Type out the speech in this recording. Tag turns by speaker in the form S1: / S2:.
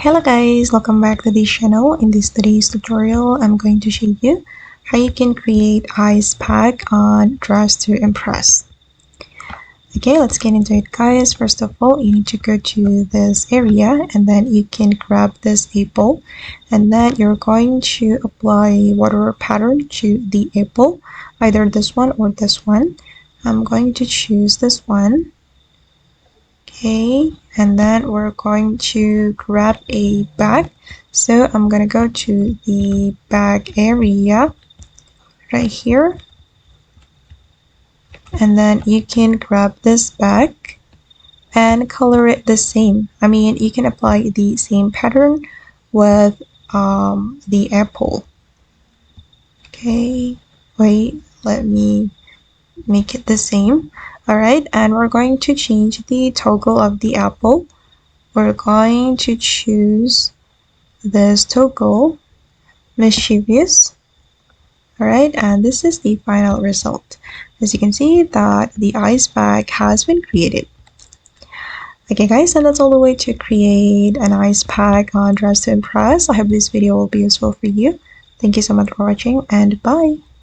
S1: Hello guys, welcome back to this channel. In today's tutorial, I'm going to show you how you can create ice pack on Dress to Impress. Okay, let's get into it guys. First of all, you need to go to this area and then you can grab this apple and then you're going to apply water pattern to the apple, either this one or this one. I'm going to choose this one. Okay, and then we're going to grab a bag. So I'm gonna go to the bag area right here, and then you can grab this bag and color it the same. You can apply the same pattern with the apple. Okay, wait, let me make it the same. Alright, and we're going to change the toggle of the apple. We're going to choose this toggle, mischievous. Alright, and this is the final result. As you can see that the ice pack has been created. Okay guys, and that's all the way to create an ice pack on Dress to Impress. I hope this video will be useful for you. Thank you so much for watching and bye.